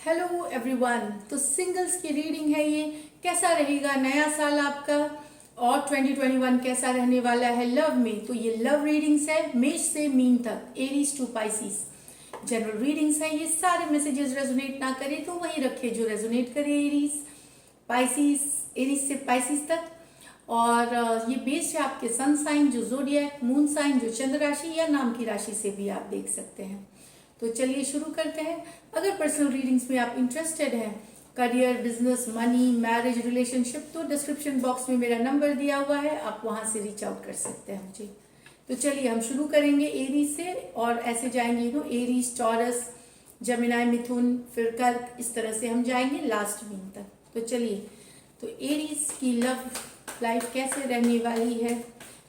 Hello everyone. तो singles की reading है ये। कैसा रहेगा नया साल आपका और 2021 कैसा रहने वाला है लव में। तो ये लव रीडिंग्स है मेष से मीन तक, Aries to Pisces. General readings है ये। सारे मैसेजेस रेजोनेट ना करे तो वही रखे जो रेजोनेट करे एरीज पाइसिस, एरीज से पाइसिस तक। और ये बेस्ड है आपके सन साइन जो जोडियक, मून साइन जो चंद्र राशि या नाम की राशि से भी आप देख सकते हैं। तो चलिए शुरू करते हैं। अगर पर्सनल रीडिंग्स में आप इंटरेस्टेड हैं, career, business, money, marriage, relationship, तो डिस्क्रिप्शन बॉक्स में मेरा नंबर दिया हुआ है, आप वहां से रीच आउट कर सकते हैं मुझे। तो चलिए हम शुरू करेंगे एरीज से और ऐसे जाएंगे एरीज, टॉरस, जमिनाई, मिथुन, फिर कर्क, इस तरह से हम जाएंगे लास्ट मीन तक। तो चलिए, तो एरीज की लव लाइफ कैसे रहने वाली है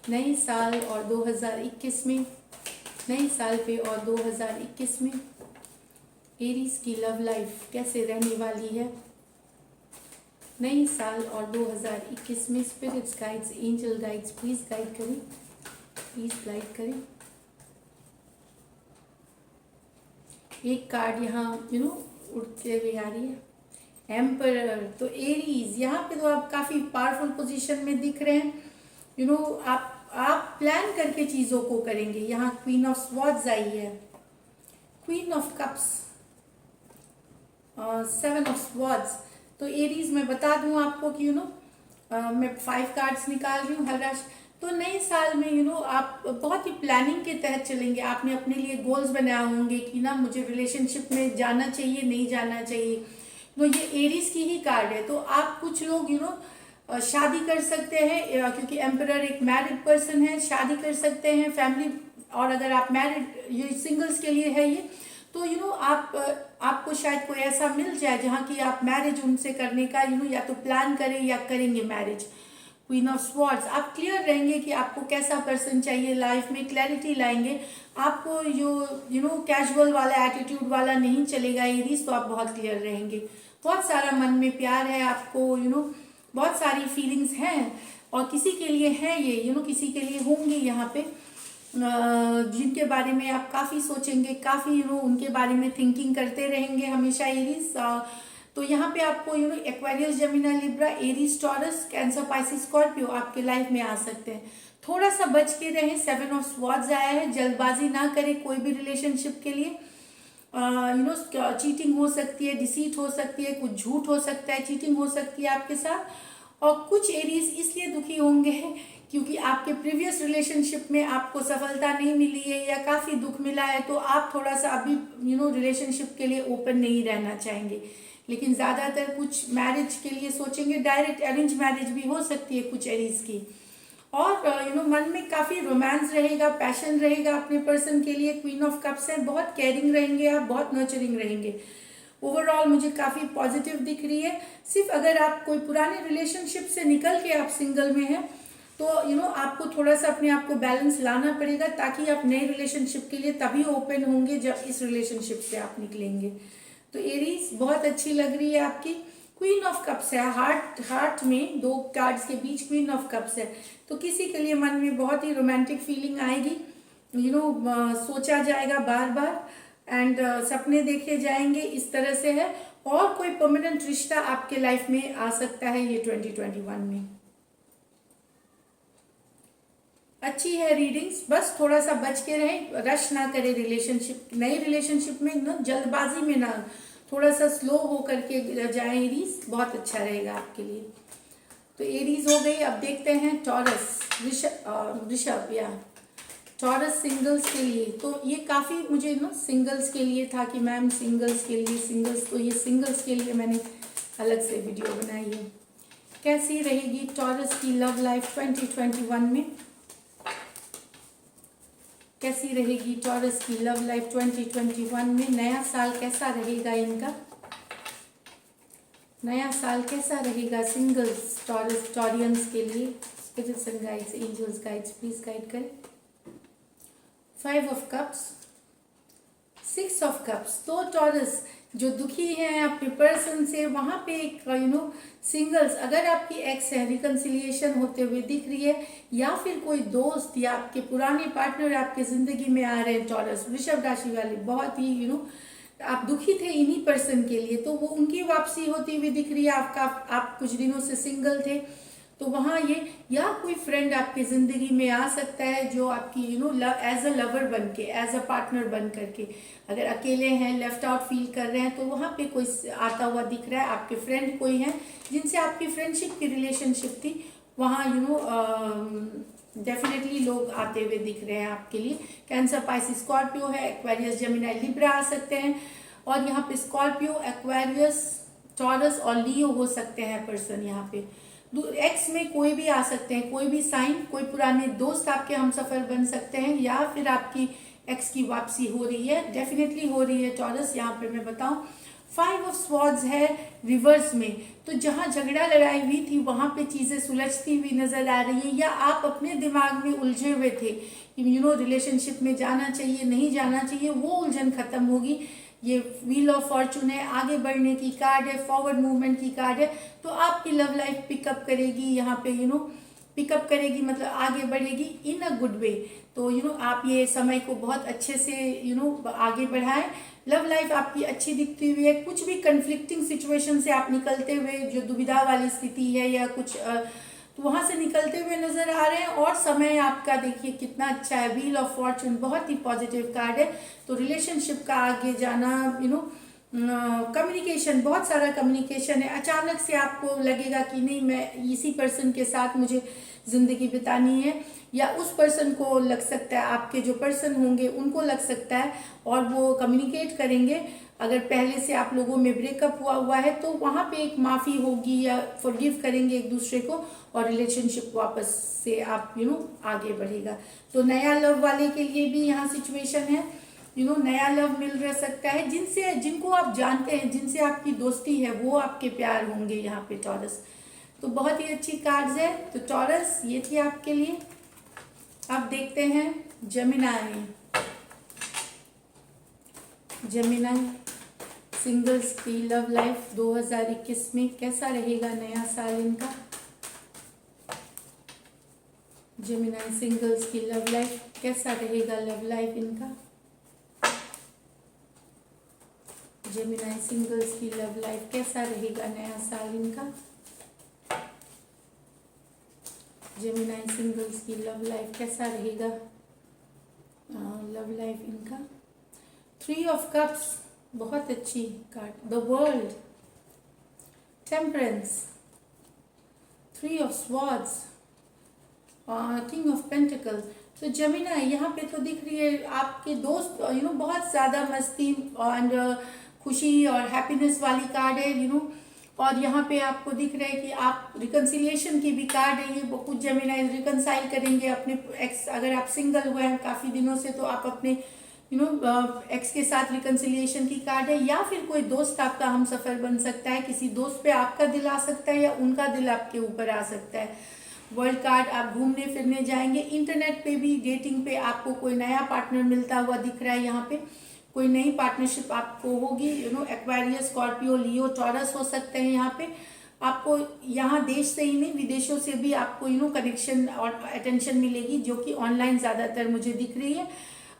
नए साल और 2021 में, नए साल पे और 2021 में एरीज की लव लाइफ कैसे रहने वाली है नए साल और 2021 में। Spirits, guides, angel guides please guide करें, प्लीज गाइड करें। एक कार्ड यहाँ उड़ते हुए आ रही है, एम्परर। तो एरीज यहाँ पे तो आप काफी पावरफुल पोजीशन में दिख रहे हैं। आप प्लान करके चीजों को करेंगे। यहाँ क्वीन ऑफ स्वॉर्ड्स आई है, queen of cups, 7 of swords. तो एरीज मैं बता दूं आपको कि मैं 5 कार्ड्स निकाल रही हूँ हर राशि। तो नए साल में आप बहुत ही प्लानिंग के तहत चलेंगे। आपने अपने लिए गोल्स बनाए होंगे कि मुझे रिलेशनशिप में जाना चाहिए, नहीं जाना चाहिए। ये एरीज की ही कार्ड है। तो आप कुछ लोग शादी कर सकते हैं, क्योंकि एम्परर एक मैरिड पर्सन है, शादी कर सकते हैं, फैमिली। और अगर आप मैरिड, ये सिंगल्स के लिए है ये, तो आपको शायद कोई ऐसा मिल जाए जहाँ की आप मैरिज उनसे करने का या तो प्लान करें या करेंगे मैरिज। क्वीन ऑफ स्वॉर्ड्स, आप क्लियर रहेंगे कि आपको कैसा पर्सन चाहिए, लाइफ में क्लैरिटी लाएंगे। आपको जो कैजुअल वाला एटीट्यूड वाला नहीं चलेगा एरीज। तो आप बहुत क्लियर रहेंगे। बहुत सारा मन में प्यार है आपको, बहुत सारी फीलिंग्स हैं और किसी के लिए है ये, किसी के लिए होंगे यहाँ पे, जिनके बारे में आप काफ़ी सोचेंगे, काफ़ी उनके बारे में थिंकिंग करते रहेंगे हमेशा एरीज। तो यहाँ पे आपको Aquarius, gemini, Libra, Aries, taurus, cancer, pisces, Scorpio आपके लाइफ में आ सकते हैं। थोड़ा सा बच के रहें। 7 ऑफ स्वॉर्ड्स आया है, जल्दबाजी ना करें कोई भी रिलेशनशिप के लिए। चीटिंग हो सकती है, डिसीट हो सकती है, कुछ झूठ हो सकता है, चीटिंग हो सकती है आपके साथ। और कुछ एरीज इसलिए दुखी होंगे क्योंकि आपके प्रीवियस रिलेशनशिप में आपको सफलता नहीं मिली है या काफ़ी दुख मिला है। तो आप थोड़ा सा अभी रिलेशनशिप के लिए ओपन नहीं रहना चाहेंगे। लेकिन ज़्यादातर कुछ मैरिज के लिए सोचेंगे। डायरेक्ट अरेंज मैरिज भी हो सकती है कुछ एरीज की। और मन में काफ़ी रोमांस रहेगा, पैशन रहेगा अपने पर्सन के लिए। क्वीन ऑफ कप्स है, बहुत केयरिंग रहेंगे आप, बहुत नर्चरिंग रहेंगे। ओवरऑल मुझे काफ़ी पॉजिटिव दिख रही है। सिर्फ अगर आप कोई पुराने रिलेशनशिप से निकल के आप सिंगल में हैं तो आपको थोड़ा सा अपने आप को बैलेंस लाना पड़ेगा, ताकि आप नए रिलेशनशिप के लिए तभी ओपन होंगे जब इस रिलेशनशिप से आप निकलेंगे। तो एरीज बहुत अच्छी लग रही है आपकी। क्वीन ऑफ कप्स है, हार्ट में 2 कार्ड्स के बीच क्वीन ऑफ कप्स है। तो किसी के लिए मन में बहुत ही रोमांटिक फीलिंग आएगी, सोचा जाएगा बार बार, एंड सपने देखे जाएंगे, इस तरह से है। और कोई परमानेंट रिश्ता आपके लाइफ में आ सकता है ये 2021 में। अच्छी है रीडिंग्स, बस थोड़ा सा बच के रहें, रश ना करें रिलेशनशिप, नई रिलेशनशिप में जल्दबाजी में ना, थोड़ा सा स्लो हो करके जाए एरीज, बहुत अच्छा रहेगा आपके लिए। तो एरीज हो गई। अब देखते हैं टॉरस, ऋषभ या टॉरस सिंगल्स के लिए। तो ये काफ़ी मुझे सिंगल्स के लिए था कि मैम सिंगल्स के लिए, सिंगल्स, तो ये सिंगल्स के लिए मैंने अलग से वीडियो बनाई है। कैसी रहेगी टॉरस की लव लाइफ 2021 में, कैसी रहेगी टॉरस की लव लाइफ 2021 में। नया साल कैसा रहेगा इनका, नया साल कैसा रहेगा सिंगल्स टॉरियंस के लिए। Spirits and guides, angels guides please guide करें। 5 ऑफ कप्स, 6 ऑफ कप्स। तो टॉरस जो दुखी हैं अपने पर्सन से, वहां पे एक सिंगल्स, अगर आपकी एक्स है, रिकन्सिलिएशन होते हुए दिख रही है, या फिर कोई दोस्त या आपके पुराने पार्टनर आपके जिंदगी में आ रहे हैं। टॉरस, वृषभ राशि वाले बहुत ही आप दुखी थे इन्हीं पर्सन के लिए, तो वो उनकी वापसी होती हुई दिख रही है। आपका आप कुछ दिनों से सिंगल थे, तो वहाँ ये, या कोई फ्रेंड आपकी ज़िंदगी में आ सकता है जो आपकी एज अ लवर बन के, एज अ पार्टनर बन करके। अगर अकेले हैं, लेफ्ट आउट फील कर रहे हैं, तो वहाँ पे कोई आता हुआ दिख रहा है। आपके फ्रेंड कोई हैं जिनसे आपकी फ्रेंडशिप की रिलेशनशिप थी, वहाँ डेफिनेटली लोग आते हुए दिख रहे हैं आपके लिए। कैंसर, पाइसिस, स्कॉर्पियो है, एक्वेरियस, जेमिनी, लिब्रा आ सकते हैं। और यहाँ पे स्कॉर्पियो, एक्वेरियस, टॉरस और लियो हो सकते हैं पर्सन। यहाँ पे एक्स में कोई भी आ सकते हैं, कोई भी साइन, कोई पुराने दोस्त आपके हम सफर बन सकते हैं, या फिर आपकी एक्स की वापसी हो रही है, डेफिनेटली हो रही है टॉरस। यहाँ पे मैं बताऊं 5 ऑफ स्वॉर्ड्स है रिवर्स में, तो जहां झगड़ा लड़ाई हुई थी वहां पे चीजें सुलझती हुई नजर आ रही है, या आप अपने दिमाग में उलझे हुए थे रिलेशनशिप में जाना चाहिए नहीं जाना चाहिए, वो उलझन खत्म होगी। ये व्हील ऑफ फॉर्चून है, आगे बढ़ने की कार्ड है, फॉरवर्ड मूवमेंट की कार्ड है। तो आपकी लव लाइफ पिकअप करेगी यहाँ पे, पिकअप करेगी मतलब आगे बढ़ेगी इन अ गुड वे। तो आप ये समय को बहुत अच्छे से आगे बढ़ाएं। लव लाइफ आपकी अच्छी दिखती हुई है। कुछ भी कन्फ्लिक्टिंग सिचुएशन से आप निकलते हुए, जो दुविधा वाली स्थिति है या कुछ तो वहां से निकलते हुए नजर आ रहे हैं। और समय आपका देखिए कितना अच्छा है, व्हील ऑफ फॉर्चून बहुत ही पॉजिटिव कार्ड है। तो रिलेशनशिप का आगे जाना, कम्युनिकेशन, बहुत सारा कम्युनिकेशन है। अचानक से आपको लगेगा कि नहीं, मैं इसी पर्सन के साथ मुझे जिंदगी बितानी है, या उस पर्सन को लग सकता है, आपके जो पर्सन होंगे उनको लग सकता है, और वो कम्युनिकेट करेंगे। अगर पहले से आप लोगों में ब्रेकअप हुआ है तो वहाँ पे एक माफ़ी होगी, या फॉरगिव करेंगे एक दूसरे को, और रिलेशनशिप वापस से आप आगे बढ़ेगा। तो नया लव वाले के लिए भी यहाँ सिचुएशन है, नया लव मिल रह सकता है। जिनको आप जानते हैं, जिनसे आपकी दोस्ती है, वो आपके प्यार होंगे यहाँ पे टॉरस। तो बहुत ही अच्छी कार्ड्स है। तो टॉरस ये थी आपके लिए। अब देखते हैं जेमिनी। जेमिनी सिंगल्स की लव लाइफ 2021 में कैसा रहेगा नया साल इनका। जेमिनी सिंगल्स की लव लाइफ कैसा रहेगा, लव लाइफ इनका। जेमिनी सिंगल्स की लव लाइफ कैसा रहेगा नया साल इनका। जेमिनी सिंगल्स की लव लाइफ कैसा रहेगा लव लाइफ इनका। 3 ऑफ कप्स बहुत अच्छी card. The world, temperance, 3 of swords, king of pentacle. तो जेमिनी यहाँ पे तो दिख रही है आपके दोस्त बहुत ज़्यादा मस्ती एंड खुशी और हैप्पीनेस वाली कार्ड है और यहाँ पे आपको दिख रहा है कि आप रिकन्सिलिएशन की भी कार्ड है ये। कुछ जेमिनी रिकनसाइल करेंगे अपने एक्स। अगर आप सिंगल हुए हैं काफ़ी दिनों से तो आप अपने एक्स के साथ रिकन्सिलिएशन की कार्ड है, या फिर कोई दोस्त आपका हम सफ़र बन सकता है। किसी दोस्त पे आपका दिल आ सकता है या उनका दिल आपके ऊपर आ सकता है। वर्ल्ड कार्ड, आप घूमने फिरने जाएंगे। इंटरनेट पे भी डेटिंग पे आपको कोई नया पार्टनर मिलता हुआ दिख रहा है। यहाँ पे कोई नई पार्टनरशिप आपको होगी। एक्वेरियस, स्कॉर्पियो, लियो, टॉरस हो सकते हैं। यहाँ पे आपको यहाँ देश से ही नहीं विदेशों से भी आपको कनेक्शन और अटेंशन मिलेगी, जो कि ऑनलाइन ज़्यादातर मुझे दिख रही है।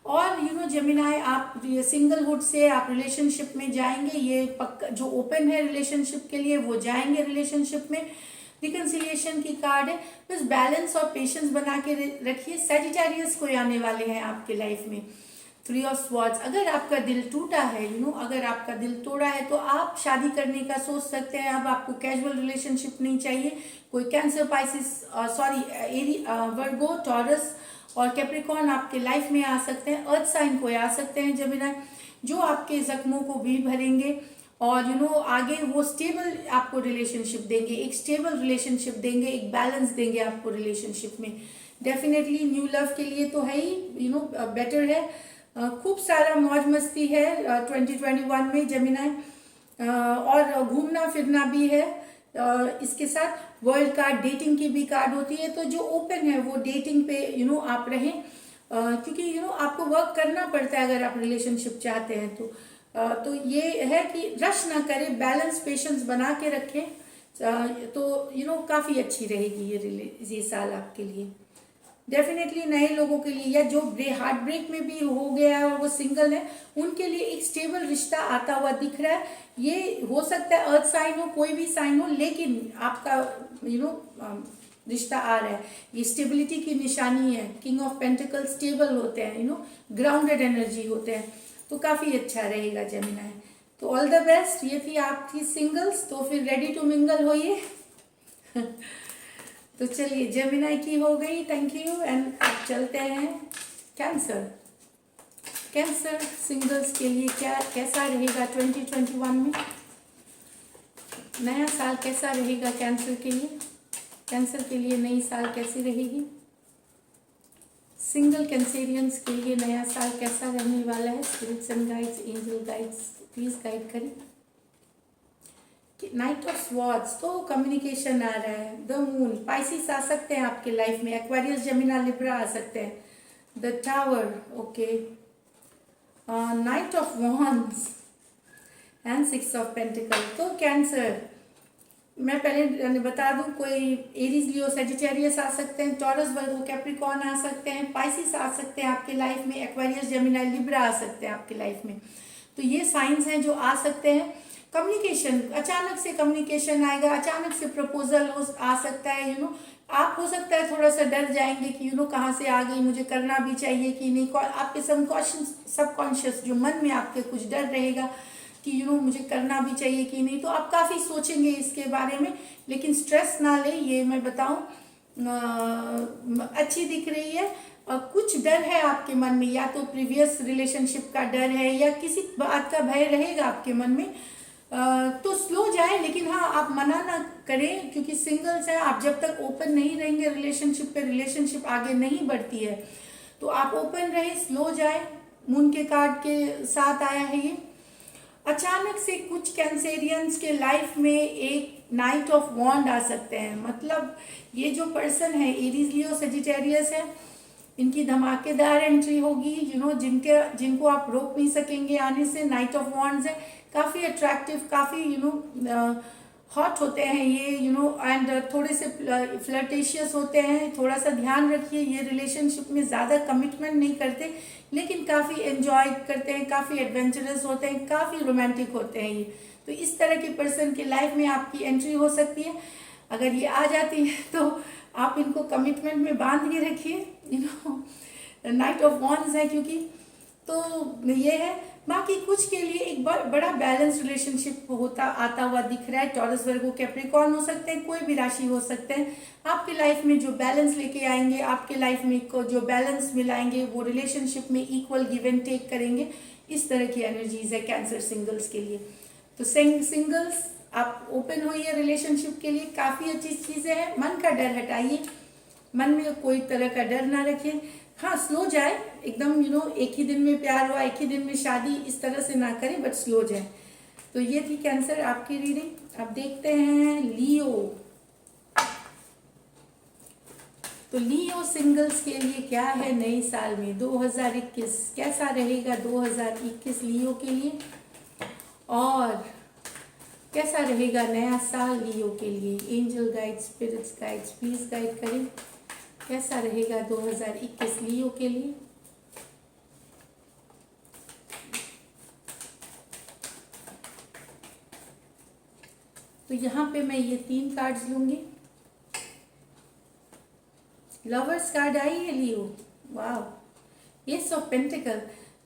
और जेमिनी आप सिंगलहुड से आप रिलेशनशिप में जाएंगे। ये पक्का जो ओपन है रिलेशनशिप के लिए वो जाएंगे रिलेशनशिप में। रिकन्सिलिएशन की कार्ड है। बस बैलेंस और पेशेंस बना के रखिए। सैजिटेरियस कोई आने वाले हैं आपके लाइफ में। 3 ऑफ स्वॉर्ड्स, अगर आपका दिल टूटा है अगर आपका दिल तोड़ा है तो आप शादी करने का सोच सकते हैं। अब आपको कैजुअल रिलेशनशिप नहीं चाहिए। कोई कैंसर, पाइसिस, वर्गो, टॉरस और कैप्रिकॉर्न आपके लाइफ में आ सकते हैं। अर्थ साइन कोई आ सकते हैं जेमिनी, जो आपके जख्मों को भी भरेंगे और आगे वो स्टेबल आपको रिलेशनशिप देंगे, एक स्टेबल रिलेशनशिप देंगे, एक बैलेंस देंगे आपको रिलेशनशिप में। डेफिनेटली न्यू लव के लिए तो है ही बेटर है। खूब सारा मौज मस्ती है 2021 में जेमिनी, और घूमना फिरना भी है। इसके साथ वर्ल्ड कार्ड, डेटिंग की भी कार्ड होती है। तो जो ओपन है वो डेटिंग पे आप रहें, क्योंकि आपको वर्क करना पड़ता है अगर आप रिलेशनशिप चाहते हैं तो ये है कि रश ना करें, बैलेंस पेशेंस बना के रखें। तो काफ़ी अच्छी रहेगी ये साल आपके लिए। डेफिनेटली नए लोगों के लिए, या जो हार्ट ब्रेक में भी हो गया है और वो सिंगल है, उनके लिए एक स्टेबल रिश्ता आता हुआ दिख रहा है। ये हो सकता है अर्थ साइन हो, कोई भी साइन हो, लेकिन आपका रिश्ता आ रहा है। ये स्टेबिलिटी की निशानी है। किंग ऑफ पेंटिकल स्टेबल होते हैं, ग्राउंडेड एनर्जी होते हैं, तो काफी अच्छा रहेगा जेमिनाई। तो ऑल द बेस्ट। ये थी आपकी सिंगल्स। तो फिर रेडी टू मिंगल होइए। तो चलिए, जेमिनाई की हो गई, थैंक यू। एंड अब चलते हैं कैंसर। कैंसर सिंगल्स के लिए क्या कैसा रहेगा 2021 में? नया साल कैसा रहेगा कैंसर के लिए? कैंसर के लिए नई साल कैसी रहेगी? सिंगल कैंसेरियंस के लिए नया साल कैसा रहने वाला है? Spirits and guides, angel guides please guide करें। नाइट ऑफ स्वॉर्ड्स, तो कम्युनिकेशन आ रहा है। द मून, पाइसिस आ सकते हैं आपके लाइफ में, एक्वेरियस, जेमिना, लिब्रा आ सकते हैं। The tower, okay. Night of wands and 6 of pentacle. तो कैंसर, मैं पहले बता दूं, कोई एरीज, लियो, सेजिटेरियस आ सकते हैं, टॉरस, वर्गो, कैप्रिकॉर्न आ सकते हैं, पाइसिस आ सकते हैं आपके लाइफ में, एक्वेरियस, जेमिनाई, लिब्रा आ सकते हैं आपके लाइफ में। तो ये साइंस हैं जो आ सकते हैं। कम्युनिकेशन, अचानक से कम्युनिकेशन आएगा, अचानक से प्रपोजल आ सकता है। आप हो सकता है थोड़ा सा डर जाएंगे कि कहाँ से आ गई, मुझे करना भी चाहिए कि नहीं। आपके सबकॉन्शियस जो मन में आपके कुछ डर रहेगा कि मुझे करना भी चाहिए कि नहीं, तो आप काफ़ी सोचेंगे इसके बारे में। लेकिन स्ट्रेस ना ले, ये मैं बताऊं, अच्छी दिख रही है। कुछ डर है आपके मन में, या तो प्रीवियस रिलेशनशिप का डर है, या किसी बात का भय रहेगा आपके मन में। तो स्लो जाए, लेकिन हाँ, आप मना ना करें, क्योंकि सिंगल्स हैं आप। जब तक ओपन नहीं रहेंगे रिलेशनशिप पे, रिलेशनशिप आगे नहीं बढ़ती है। तो आप ओपन रहे, स्लो जाए। मून के कार्ड के साथ आया है ये। अचानक से कुछ कैंसेरियंस के लाइफ में एक नाइट ऑफ वॉन्ड आ सकते हैं। मतलब ये जो पर्सन है, एरीज, लियो, सेजिटेरियस है, इनकी धमाकेदार एंट्री होगी। जिनको आप रोक नहीं सकेंगे आने से। नाइट ऑफ वॉन्ड्स है, काफ़ी अट्रैक्टिव, काफ़ी हॉट होते हैं ये, एंड थोड़े से फ्लर्टेशियस होते हैं। थोड़ा सा ध्यान रखिए, ये रिलेशनशिप में ज़्यादा कमिटमेंट नहीं करते, लेकिन काफ़ी एंजॉय करते हैं, काफ़ी एडवेंचरस होते हैं, काफ़ी रोमांटिक होते हैं ये। तो इस तरह के पर्सन की लाइफ में आपकी एंट्री हो सकती है। अगर ये आ जाती है तो आप इनको कमिटमेंट में बांध के रखिए। नाइट ऑफ वॉन्ड्स है क्योंकि, तो ये है। बाकी कुछ के लिए एक बड़ा बैलेंस रिलेशनशिप आता हुआ दिख रहा है। टॉरस, वर्गो, कैप्रिकॉर्न हो सकते हैं, कोई भी राशि हो सकते हैं। आपके लाइफ में जो बैलेंस लेके आएंगे, आपके लाइफ में जो बैलेंस मिलाएंगे, वो रिलेशनशिप में इक्वल गिव एंड टेक करेंगे। इस तरह की एनर्जीज है कैंसर सिंगल्स के लिए। तो सिंगल्स, आप ओपन होइए रिलेशनशिप के लिए, काफ़ी अच्छी चीज़ें हैं। मन का डर हटाइए, मन में कोई तरह का डर ना रखिए। हाँ, स्लो जाए एकदम, एक ही दिन में प्यार हुआ, एक ही दिन में शादी, इस तरह से ना करें, बट स्लो जाए। तो ये थी कैंसर आपकी रीडिंग। अब देखते हैं लियो। तो लियो सिंगल्स के लिए क्या है नए साल में 2021, कैसा रहेगा 2021 लियो के लिए, और कैसा रहेगा नया साल लियो के लिए। Angel guides, spirits guides please guide करें, कैसा रहेगा 2021 लियो के लिए। तो यहाँ पे मैं ये 3 कार्ड्स लूंगी। लवर्स कार्ड आई है लियो, वाह, एस ऑफ पेंटिकल।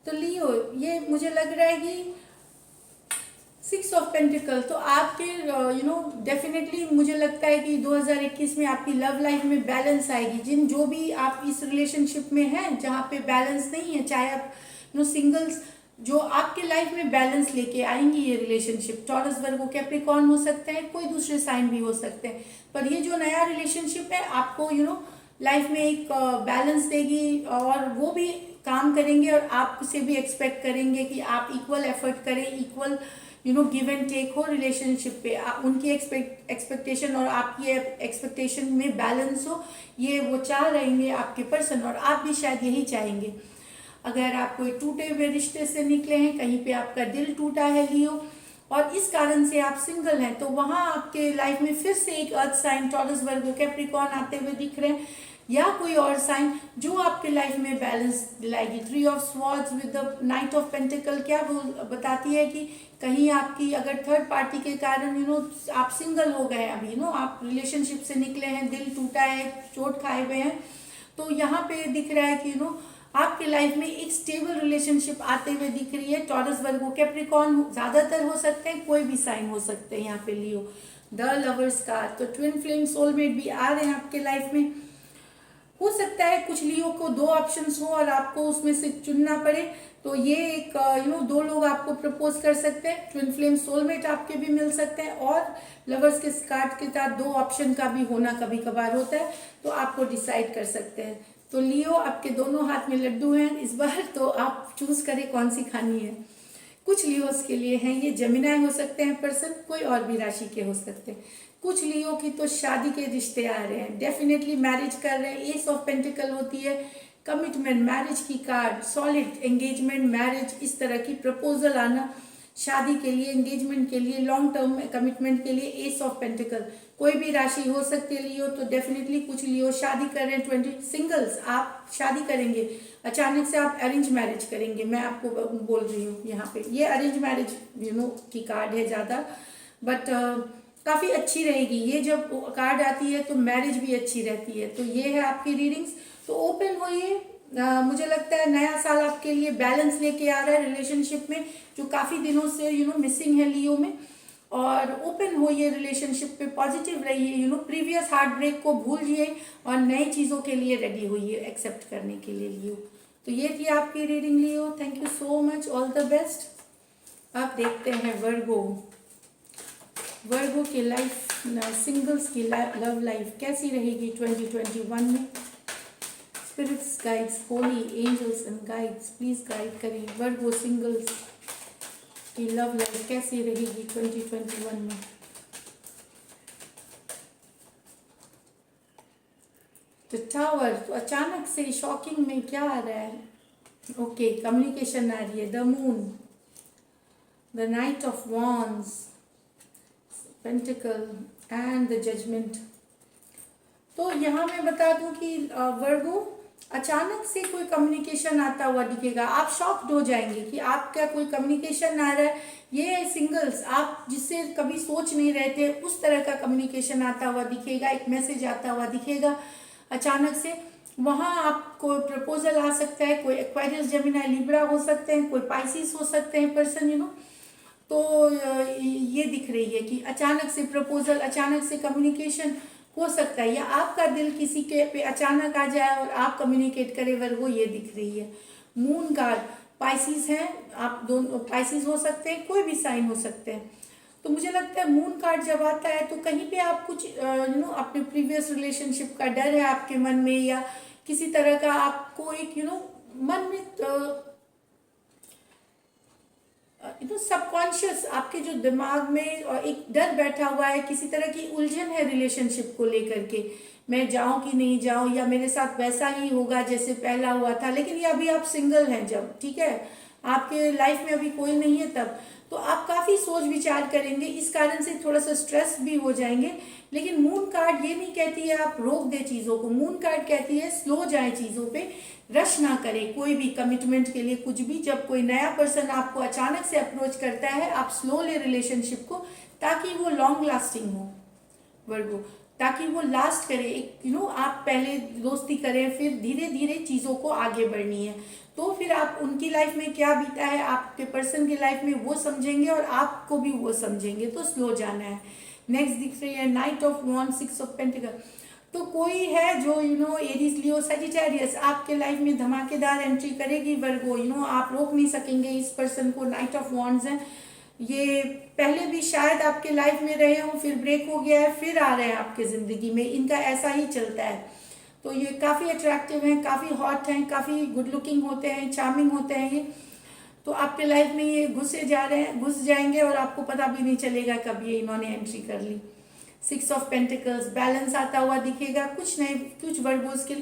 तो लियो, ये मुझे लग रहा है कि 6 ऑफ पेंटिकल, तो आपके डेफिनेटली मुझे लगता है कि 2021 में आपकी लव लाइफ में बैलेंस आएगी। जो भी आप इस रिलेशनशिप में हैं जहाँ पे बैलेंस नहीं है, चाहे आप सिंगल्स, जो आपके लाइफ में बैलेंस लेके आएंगी ये रिलेशनशिप। टॉरस, वर्गो, कैप्रिकॉर्न हो सकते हैं, कोई दूसरे साइन भी हो सकते हैं, पर ये जो नया रिलेशनशिप है आपको लाइफ में एक बैलेंस देगी, और वो भी काम करेंगे और आपसे भी एक्सपेक्ट करेंगे कि आप इक्वल एफर्ट करें, इक्वल गिव एंड टेक हो रिलेशनशिप पे। उनकी एक्सपेक्टेशन और आपकी एक्सपेक्टेशन में बैलेंस हो, ये वो चाह रहेंगे आपके पर्सन, और आप भी शायद यही चाहेंगे। अगर आप कोई टूटे हुए रिश्ते से निकले हैं, कहीं पे आपका दिल टूटा है लियो, और इस कारण से आप सिंगल हैं, तो वहाँ आपके लाइफ में फिर से एक अर्थ साइन, टॉरस, वर्गो, कैप्रिकॉर्न आते हुए दिख रहे हैं। या कोई और साइन जो आपके लाइफ में बैलेंस लाएगी। 3 of swords with the knight of pentacle क्या बताती है कि कहीं आपकी अगर थर्ड पार्टी के कारण आप सिंगल हो गए, अभी आप रिलेशनशिप से निकले हैं, दिल टूटा है, चोट खाए हुए हैं, तो यहाँ पे दिख रहा है कि आपके लाइफ में एक स्टेबल रिलेशनशिप आते हुए दिख रही है। टॉरस, वर्गो, कैप्रिकॉर्न ज्यादातर हो सकते हैं, कोई भी साइन हो सकते हैं यहाँ पे लियो। द लवर्स का तो ट्विन फ्लेम सोलमेट भी आ रहे हैं आपके लाइफ में। हो सकता है कुछ लियो को 2 ऑप्शंस हो और आपको उसमें से चुनना पड़े, तो ये एक 2 लोग आपको प्रपोज कर सकते हैं। ट्विन फ्लेम सोलमेट आपके भी मिल सकते हैं, और लवर्स के कार्ड के साथ 2 ऑप्शन का भी होना कभी कभार होता है, तो आपको डिसाइड कर सकते हैं। तो लियो, आपके दोनों हाथ में लड्डू हैं इस बार, तो आप चूज करें कौन सी खानी है। कुछ लियोस के लिए हैं ये जेमिनाई हो सकते हैं पर्सन, कोई और भी राशि के हो सकते हैं। कुछ लियो की तो शादी के रिश्ते आ रहे हैं, डेफिनेटली मैरिज कर रहे हैं। एस ऑफ पेंटिकल होती है कमिटमेंट, मैरिज की कार्ड, सॉलिड एंगेजमेंट, मैरिज, इस तरह की प्रपोजल आना शादी के लिए, एंगेजमेंट के लिए, लॉन्ग टर्म कमिटमेंट के लिए। एस ऑफ पेंटिकल कोई भी राशि हो सकती है लियो, तो डेफिनेटली कुछ लियो शादी कर रहे हैं। 20 सिंगल्स, आप शादी करेंगे, अचानक से आप अरेंज मैरिज करेंगे, मैं आपको बोल रही हूँ यहाँ पे, ये अरेंज मैरिज की कार्ड है ज़्यादा, बट काफ़ी अच्छी रहेगी ये। जब कार्ड आती है तो मैरिज भी अच्छी रहती है। तो ये है आपकी रीडिंग्स, तो ओपन होइए। मुझे लगता है नया साल आपके लिए बैलेंस लेके आ रहा है रिलेशनशिप में, जो काफ़ी दिनों से मिसिंग है लियो में। और ओपन होइए रिलेशनशिप पे, पॉजिटिव रहिए, प्रीवियस हार्ट ब्रेक को भूलिए और नई चीज़ों के लिए रेडी होइए एक्सेप्ट करने के लिए लियो। तो ये थी आपकी reading Leo. Thank you so much, all the best. अब देखते हैं वर्गो। वर्गो की लाइफ, सिंगल्स की लव लाइफ कैसी रहेगी 2021 में। Spirits, guides, holy angels and guides please guide करें। वर्गो सिंगल्स की लव लाइफ कैसी रहेगी 2021 में। द टावर, तो अचानक से शॉकिंग में क्या आ रहा है? ओके, कम्युनिकेशन आ रही है। The moon, the knight of wands, pentacle and the judgement. तो यहाँ मैं बता दूं कि वर्गो, अचानक से कोई कम्युनिकेशन आता हुआ दिखेगा, आप शॉक्ड हो जाएंगे कि आपका कोई कम्युनिकेशन आ रहा है। ये सिंगल्स, आप जिससे कभी सोच नहीं रहे थे उस तरह का कम्युनिकेशन आता हुआ दिखेगा, एक मैसेज आता हुआ दिखेगा अचानक से। वहाँ आपको प्रपोजल आ सकता है, कोई एक्वेरियस, जेमिनी, लिब्रा हो सकते हैं, कोई पाइसिस हो सकते हैं पर्सन, तो ये दिख रही है कि अचानक से प्रपोजल, अचानक से कम्युनिकेशन हो सकता है, या आपका दिल किसी के पे अचानक आ जाए और आप कम्युनिकेट करें, वो ये दिख रही है। मून कार्ड, पाइसिस हैं आप, दोनों पाइसिस हो सकते हैं, कोई भी साइन हो सकते हैं। तो मुझे लगता है मून कार्ड जब आता है तो कहीं पे आप कुछ अपने प्रीवियस रिलेशनशिप का डर है आपके मन में, या किसी तरह का आपको एक मन में सबकॉन्शियस आपके जो दिमाग में एक डर बैठा हुआ है, किसी तरह की उलझन है रिलेशनशिप को लेकर के, मैं जाऊं कि नहीं जाऊं, या मेरे साथ वैसा ही होगा जैसे पहला हुआ था। लेकिन ये अभी आप सिंगल हैं जब, ठीक है, आपके लाइफ में अभी कोई नहीं है तब, तो आप काफ़ी सोच विचार करेंगे, इस कारण से थोड़ा सा स्ट्रेस भी हो जाएंगे। लेकिन मून कार्ड ये नहीं कहती है आप रोक दे चीज़ों को, मून कार्ड कहती है स्लो जाए चीज़ों पे, रश ना करें कोई भी कमिटमेंट के लिए कुछ भी। जब कोई नया पर्सन आपको अचानक से अप्रोच करता है, आप स्लो ले रिलेशनशिप को, ताकि वो लॉन्ग लास्टिंग हो वर्गो, ताकि वो लास्ट करे। एक आप पहले दोस्ती करें, फिर धीरे धीरे चीज़ों को आगे बढ़नी है, तो फिर आप उनकी लाइफ में क्या बीता है आपके पर्सन की लाइफ में वो समझेंगे और आपको भी वो समझेंगे, तो स्लो जाना है। नेक्स्ट दिख रही है knight of wand, 6 of pentacle. तो कोई है जो एरीज, लियो, सजिटेरियस आपके लाइफ में धमाकेदार एंट्री करेगी वर्गो, आप रोक नहीं सकेंगे इस पर्सन को। नाइट ऑफ वॉन्ड्स है, ये पहले भी शायद आपके लाइफ में रहे हो, फिर ब्रेक हो गया है, फिर आ रहे हैं आपके जिंदगी में, इनका ऐसा ही चलता है। तो ये काफ़ी अट्रैक्टिव हैं, काफ़ी हॉट हैं, काफ़ी गुड लुकिंग होते हैं, चार्मिंग होते हैं ये। तो आपके लाइफ में ये घुस जाएंगे और आपको पता भी नहीं चलेगा कब ये इन्होंने एंट्री कर ली। 6 ऑफ पेंटिकल्स, बैलेंस आता हुआ दिखेगा, कुछ नहीं, कुछ वर्गोस के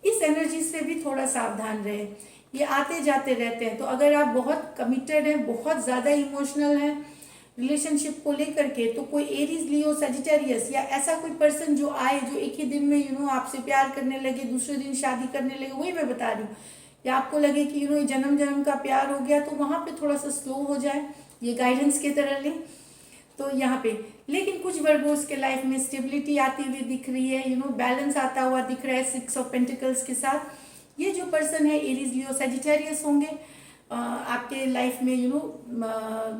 इस एनर्जी से भी थोड़ा सावधान रहे, ये आते जाते रहते हैं। तो अगर आप बहुत कमिटेड हैं, बहुत ज़्यादा इमोशनल हैं, रिलेशनशिप को लेकर के, तो कोई एरीज, लियो, सजिटेरियस या ऐसा कोई पर्सन जो आए जो एक ही दिन में आपसे प्यार करने लगे, दूसरे दिन शादी करने लगे, वही मैं बता रही हूँ। या आपको लगे कि जन्म जन्म का प्यार हो गया, तो वहां पे थोड़ा सा स्लो हो जाए, ये गाइडेंस की तरह लें। तो यहाँ पे लेकिन कुछ वर्गोस के लाइफ में स्टेबिलिटी आती हुई दिख रही है, बैलेंस आता हुआ दिख रहा है 6 ऑफ पेंटिकल्स के साथ। ये जो पर्सन है एरीज, लियो, सजिटेरियस होंगे, आपके लाइफ में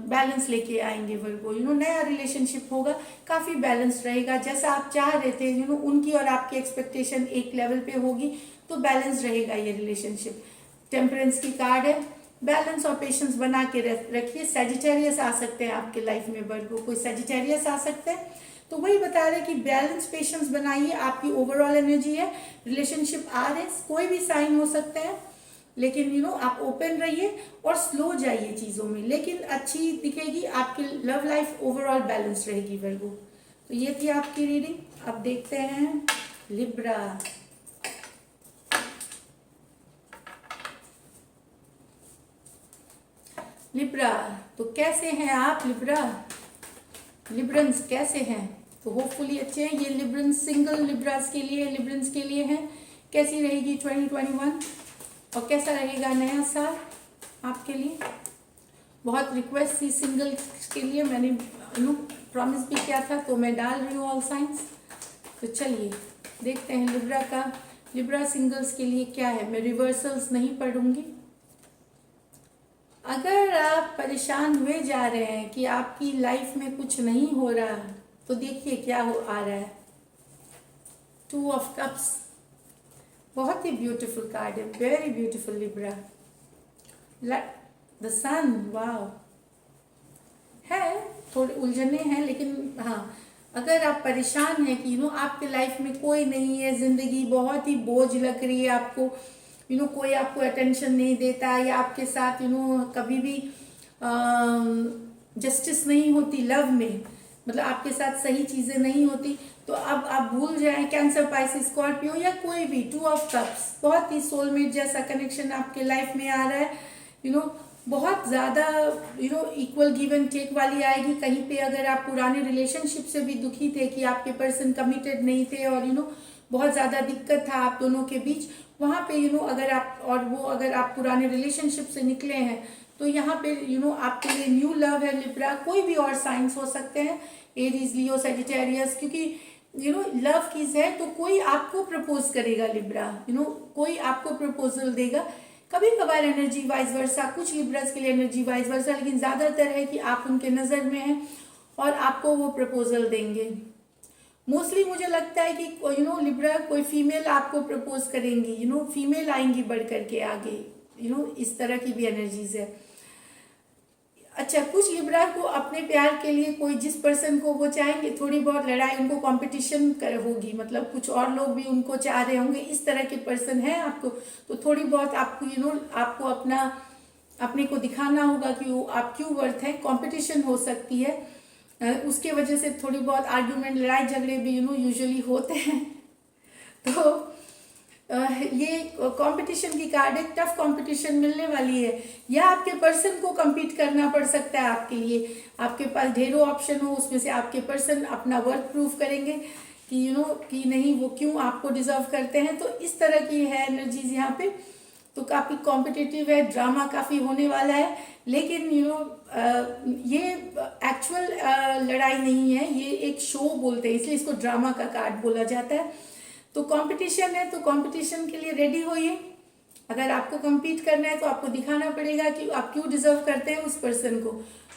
बैलेंस लेके आएंगे वर्गो। नया रिलेशनशिप होगा, काफी बैलेंस रहेगा, जैसा आप चाह रहे थे, उनकी और आपकी एक्सपेक्टेशन एक लेवल पे होगी, तो बैलेंस रहेगा ये रिलेशनशिप। टेम्परेंस की कार्ड है, बैलेंस और पेशेंस बना के रखिए। सजिटेरियस आ सकते हैं आपके लाइफ में वर्गो, कोई सजिटेरियस आ सकते हैं, तो वही बता रहे कि बैलेंस पेशेंस बनाइए, आपकी ओवरऑल एनर्जी है। रिलेशनशिप आ रहे, कोई भी साइन हो सकते हैं, लेकिन आप ओपन रहिए और स्लो जाइए चीजों में, लेकिन अच्छी दिखेगी आपकी लव लाइफ, ओवरऑल बैलेंस रहेगी वर्गो। तो ये थी आपकी रीडिंग। अब देखते हैं लिब्रा। लिब्रा, तो कैसे हैं आप लिब्रा? लिब्रंस कैसे हैं? तो होपफुली अच्छे हैं। ये लिब्रंस सिंगल लिब्रास के लिए, लिब्रंस के लिए हैं। कैसी रहेगी 2021 और कैसा रहेगा नया साल आपके लिए? बहुत रिक्वेस्ट थी सिंगल के लिए, मैंने प्रॉमिस भी किया था, तो मैं डाल रही हूँ ऑल साइंस। तो चलिए देखते हैं लिब्रा का, लिब्रा सिंगल्स के लिए क्या है। मैं रिवर्सल्स नहीं पढ़ूंगी। अगर आप परेशान हुए जा रहे हैं कि आपकी लाइफ में कुछ नहीं हो रहा, तो देखिए क्या आ रहा है। 2 ऑफ कप्स, बहुत ही ब्यूटीफुल कार्ड है, वेरी ब्यूटीफुल लिब्रा। द सन, वाव, है थोड़े उलझने हैं, लेकिन हाँ, अगर आप परेशान हैं कि आपके लाइफ में कोई नहीं है, जिंदगी बहुत ही बोझ लग रही है आपको, कोई आपको अटेंशन नहीं देता, या आपके साथ कभी भी जस्टिस नहीं होती लव में, मतलब आपके साथ सही चीजें नहीं होती, तो अब आप भूल जाए। कैंसर, पाइसिस, स्कॉर्पियो या कोई भी, 2 ऑफ कप्स, बहुत ही सोलमेट जैसा कनेक्शन आपके लाइफ में आ रहा है। बहुत ज्यादा इक्वल गिव एंड टेक वाली आएगी। कहीं पे अगर आप पुराने रिलेशनशिप से भी दुखी थे कि आपके पर्सन कमिटेड नहीं थे और बहुत ज्यादा दिक्कत था आप दोनों के बीच, वहां पे अगर आप पुराने रिलेशनशिप से निकले हैं, तो यहाँ पे आपके लिए न्यू लव है लिब्रा। कोई भी और साइंस हो सकते हैं, एरीज, लियो, सजिटेरियस, क्योंकि लव कीज है, तो कोई आपको प्रपोज करेगा लिब्रा, कोई आपको प्रपोजल देगा। कभी कभार एनर्जी वाइज वर्सा, कुछ लिब्रास के लिए एनर्जी वाइज वर्सा, लेकिन ज्यादातर है कि आप उनके नजर में हैं और आपको वो प्रपोजल देंगे। मोस्टली मुझे लगता है कि लिब्रा कोई फीमेल आपको प्रपोज करेंगी, फीमेल आएंगी बढ़ करके आगे, इस तरह की भी एनर्जीज है। अच्छा, कुछ लिब्रा को अपने प्यार के लिए कोई जिस पर्सन को वो चाहेंगे, थोड़ी बहुत लड़ाई, उनको कंपटीशन होगी, मतलब कुछ और लोग भी उनको चाह रहे होंगे, इस तरह के पर्सन है आपको, तो थोड़ी बहुत आपको आपको अपने को दिखाना होगा कि आप क्यों वर्थ है। कंपटीशन हो सकती है, उसके वजह से थोड़ी बहुत आर्ग्यूमेंट, लड़ाई झगड़े भी यूजुअली होते हैं। तो ये कंपटीशन की कार्ड है, टफ कंपटीशन मिलने वाली है, या आपके पर्सन को compete करना पड़ सकता है आपके लिए। आपके पास ढेरों ऑप्शन हो, उसमें से आपके पर्सन अपना वर्थ प्रूफ करेंगे कि कि नहीं, वो क्यों आपको डिजर्व करते हैं। तो इस तरह की है एनर्जीज यहाँ पे, तो काफी कॉम्पिटिटिव है, ड्रामा काफी होने वाला है, लेकिन ये एक्चुअल लड़ाई नहीं है, ये एक शो बोलते हैं, इसलिए इसको ड्रामा का कार्ड बोला जाता है। तो कंपटीशन है, तो कंपटीशन के लिए रेडी होइए। अगर आपको compete करना है, तो आपको दिखाना पड़ेगा कि आप क्यों डिजर्व करते हैं उस पर्सन को,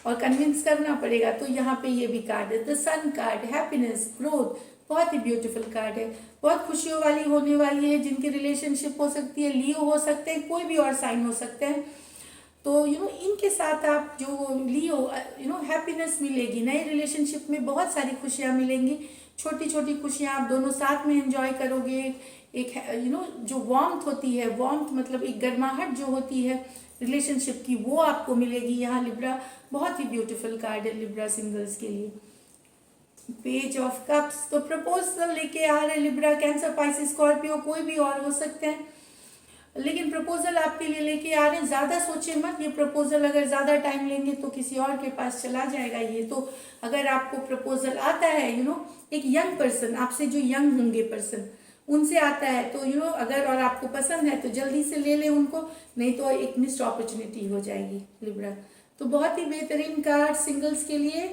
और कन्विंस करना पड़ेगा। तो यहाँ पे ये भी कार्ड है, the sun card, happiness, growth, बहुत ही ब्यूटीफुल कार्ड है, बहुत खुशियों वाली होने वाली है। जिनकी रिलेशनशिप हो सकती है, लियो हो सकते हैं, कोई भी और साइन हो सकते हैं, तो इनके साथ आप जो लियो हैप्पीनेस मिलेगी। नए रिलेशनशिप में बहुत सारी खुशियां मिलेंगी, छोटी छोटी खुशियां आप दोनों साथ में एंजॉय करोगे। एक जो वार्मथ होती है, वार्मथ मतलब एक गर्माहट जो होती है रिलेशनशिप की, वो आपको मिलेगी यहाँ लिब्रा। बहुत ही ब्यूटीफुल कार्ड है लिब्रा सिंगल्स के लिए। पेज ऑफ कप्स, तो प्रपोजल लेके आ रहे लिब्रा, कैंसर, पाइसिस, स्कॉर्पियो, कोई भी और हो सकते हैं। लेकिन प्रपोजल आपके लिए लेके आ रहे हैं, ज़्यादा सोचे मत। ये प्रपोजल अगर ज़्यादा टाइम लेंगे तो किसी और के पास चला जाएगा ये। तो अगर आपको प्रपोजल आता है एक यंग पर्सन, आपसे जो यंग होंगे पर्सन, उनसे आता है तो अगर और आपको पसंद है तो जल्दी से ले लें उनको, नहीं तो एक मिस्ड अपॉर्चुनिटी हो जाएगी लिब्रा। तो बहुत ही बेहतरीन कार्ड सिंगल्स के लिए।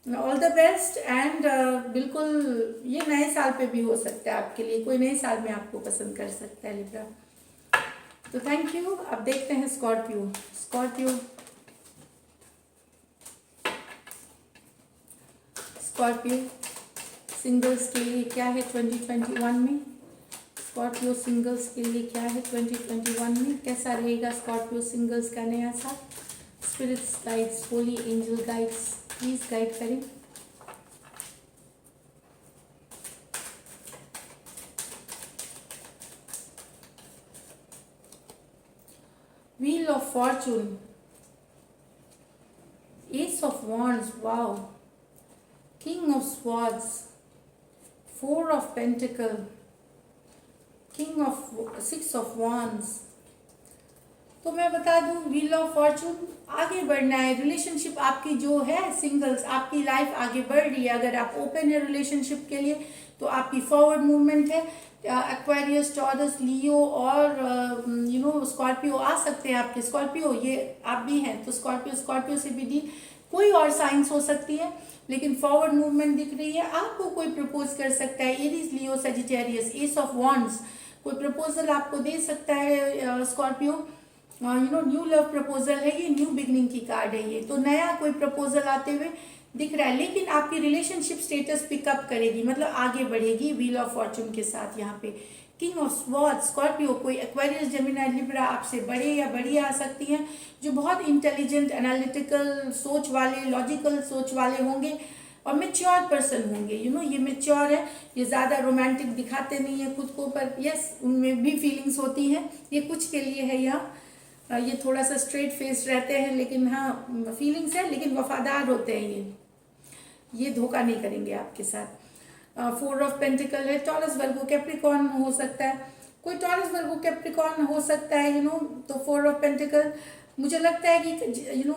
All the best. एंड बिल्कुल ये नए साल पे भी हो सकता है आपके लिए, कोई नए साल में आपको पसंद कर सकता है लिब्रा। तो थैंक यू। अब देखते हैं स्कॉर्पियो। स्कॉर्पियो सिंगल्स के लिए क्या है 2021 में? स्कॉर्पियो सिंगल्स के लिए क्या है 2021 में? कैसा रहेगा स्कॉर्पियो सिंगल्स का नया साल? Spirits guides, holy angel guides please guide करें। Wheel of fortune, ace of wands, wow, king of swords, four of pentacle, king of six of wands. तो मैं बता दूं व्हील ऑफ फॉर्चून, आगे बढ़ना है। रिलेशनशिप आपकी जो है सिंगल्स, आपकी लाइफ आगे बढ़ रही है। अगर आप ओपन है रिलेशनशिप के लिए तो आपकी फॉरवर्ड मूवमेंट है। एक्वेरियस, टॉरस, लियो और स्कॉर्पियो आ सकते हैं आपके। स्कॉर्पियो ये आप भी हैं तो स्कॉर्पियो से भी डी कोई और साइंस हो सकती है, लेकिन फॉरवर्ड मूवमेंट दिख रही है। आपको कोई प्रपोज कर सकता है, Aries, Leo, Sagittarius, S of wands कोई प्रपोजल आपको दे सकता है स्कॉर्पियो। न्यू लव प्रपोजल है ये, न्यू बिगनिंग की कार्ड है ये। तो नया कोई प्रपोजल आते हुए दिख रहा है, लेकिन आपकी रिलेशनशिप स्टेटस पिकअप करेगी, मतलब आगे बढ़ेगी व्हील ऑफ फॉर्चून के साथ। यहाँ पे किंग ऑफ स्वॉर्ड्स, स्कॉर्पियो कोई एक्वेरियस, जेमिनी, लिब्रा आपसे बड़े या बड़ी आ सकती हैं, जो बहुत इंटेलिजेंट, एनालिटिकल सोच वाले, लॉजिकल सोच वाले होंगे और मेच्योर पर्सन होंगे। ये मेच्योर है, ये ज़्यादा रोमांटिक दिखाते नहीं है खुद को, पर यस उनमें भी फीलिंग्स होती हैं। ये कुछ के लिए है यहाँ, ये थोड़ा सा स्ट्रेट फेस रहते हैं, लेकिन हाँ फीलिंग्स है, लेकिन वफादार होते हैं ये धोखा नहीं करेंगे आपके साथ। फोर ऑफ पेंटिकल है, टॉरस, वर्गो, कैप्रिकॉर्न हो सकता है, कोई टॉरस, वर्गो, कैप्रिकॉर्न हो सकता है तो फोर ऑफ पेंटिकल मुझे लगता है कि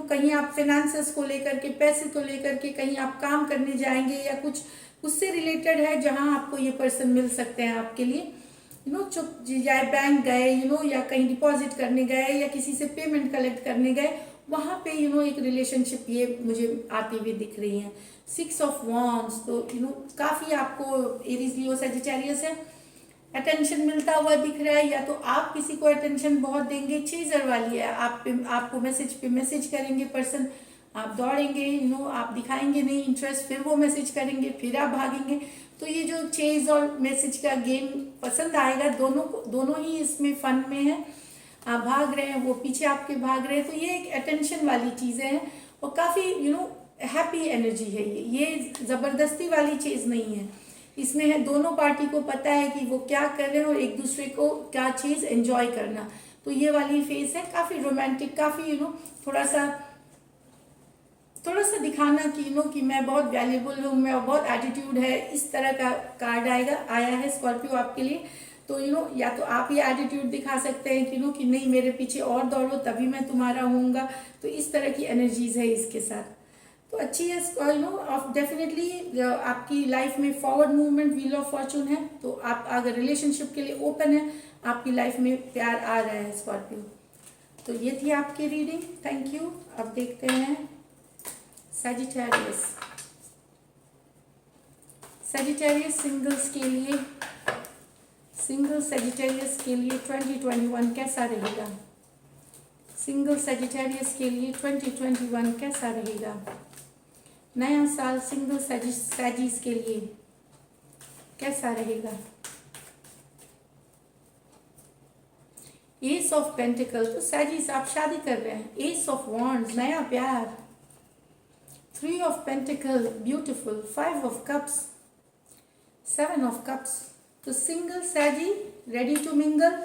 कहीं आप फाइनेंसेस को लेकर के, पैसे को लेकर के कहीं आप काम करने जाएंगे या कुछ उससे रिलेटेड है, जहां आपको ये पर्सन मिल सकते हैं आपके लिए। चुप जाए, बैंक गए या कहीं डिपॉजिट करने गए या किसी से पेमेंट कलेक्ट करने गए, वहां पे एक रिलेशनशिप ये मुझे आती हुई दिख रही है। सिक्स ऑफ वॉन्ड्स, तो काफी आपको एरीज, लियो, सजिटेरियस है, अटेंशन मिलता हुआ दिख रहा है, या तो आप किसी को अटेंशन बहुत देंगे। चेजर वाली है, आपको मैसेज पे मैसेज करेंगे पर्सन, आप दौड़ेंगे, आप दिखाएंगे नहीं इंटरेस्ट, फिर वो मैसेज करेंगे, फिर आप भागेंगे। तो ये जो चेज और मैसेज का गेम पसंद आएगा, दोनों ही इसमें फन में है। आप भाग रहे हैं, वो पीछे आपके भाग रहे हैं, तो ये एक अटेंशन वाली चीजें हैं और काफी हैप्पी एनर्जी है ये जबरदस्ती वाली चीज नहीं है। इसमें है दोनों पार्टी को पता है कि वो क्या कर रहे हैं और एक दूसरे को क्या चीज एंजॉय करना। तो ये वाली फेस है काफी रोमांटिक, काफी थोड़ा सा दिखाना कि मैं बहुत वैल्यूबल हूँ, मैं बहुत एटीट्यूड है, इस तरह का कार्ड आया है स्कॉर्पियो आपके लिए। तो या तो आप ये एटीट्यूड दिखा सकते हैं कि नहीं मेरे पीछे और दौड़ो तभी मैं तुम्हारा होऊंगा। तो इस तरह की एनर्जीज है इसके साथ, तो अच्छी है। डेफिनेटली आपकी लाइफ में forward movement, wheel of Fortune है। तो आप अगर रिलेशनशिप के लिए ओपन है, आपकी लाइफ में प्यार आ रहा है स्कॉर्पियो। तो ये थी आपकी रीडिंग, थैंक यू। अब देखते हैं सजिटेरियस। सजिटेरियस सिंगल्स के लिए, सिंगल सजिटेरियस के लिए 2021 कैसा रहेगा? सिंगल सजिटेरियस के लिए 2021 कैसा रहेगा? नया साल सिंगल सैजिस के लिए कैसा रहेगा? एस ऑफ पेंटिकल, तो सैजिस आप शादी कर रहे हैं। एस ऑफ वॉन्ड्स, नया प्यार। Three of pentacle, beautiful. Five of cups, seven of cups, तो सिंगल सैजी रेडी टू मिंगल।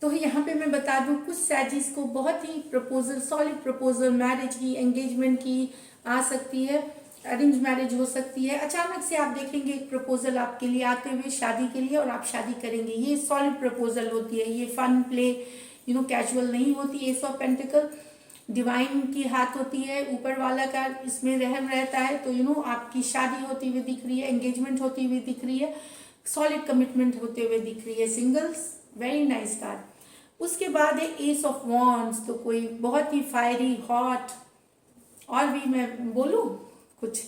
तो यहाँ पे मैं बता दूं कुछ सैजिस को बहुत ही प्रपोजल, सॉलिड प्रपोजल, मैरिज की, एंगेजमेंट की आ सकती है। अरेंज मैरिज हो सकती है, अचानक से आप देखेंगे एक प्रपोजल आपके लिए आते हुए शादी के लिए और आप शादी करेंगे, ये सॉलिड प्रपोजल होती है, ये फन प्ले कैजुअल नहीं होती। एस ऑफ पेंटिकल डिवाइन की हाथ होती है, ऊपर वाला का इसमें रहम रहता है, तो आपकी शादी होती हुई दिख रही है, एंगेजमेंट होती हुई दिख रही है, सॉलिड कमिटमेंट होते हुए दिख रही है। Singles, very nice card. उसके बाद है एस ऑफ वॉन्ड्स, तो कोई बहुत ही फायरी हॉट, और भी मैं बोलूं कुछ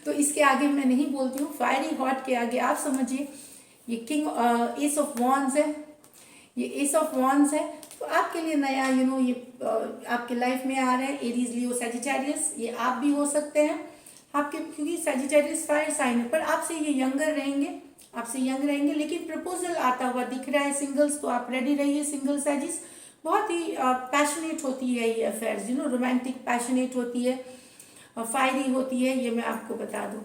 तो इसके आगे मैं नहीं बोलती हूँ, फायरी हॉट के आगे आप समझिए ये किंग एस ऑफ वॉन्ड्स है, ये एस ऑफ वॉन्ड्स है। तो आपके लिए नया ये आपके लाइफ में आ रहे हैं एरीज, लियो, सजिटेरियस, ये आप भी हो सकते हैं आपके, क्योंकि सजिटेरियस फायर साइन है, पर आपसे ये यंगर रहेंगे, आपसे यंग रहेंगे, लेकिन प्रपोजल आता हुआ दिख रहा है सिंगल्स, तो आप रेडी रहिए सिंगल सजिस। बहुत ही पैशनेट होती है ये अफेयर्स, रोमांटिक पैशनेट होती है, फायरी होती है, ये मैं आपको बता दूं।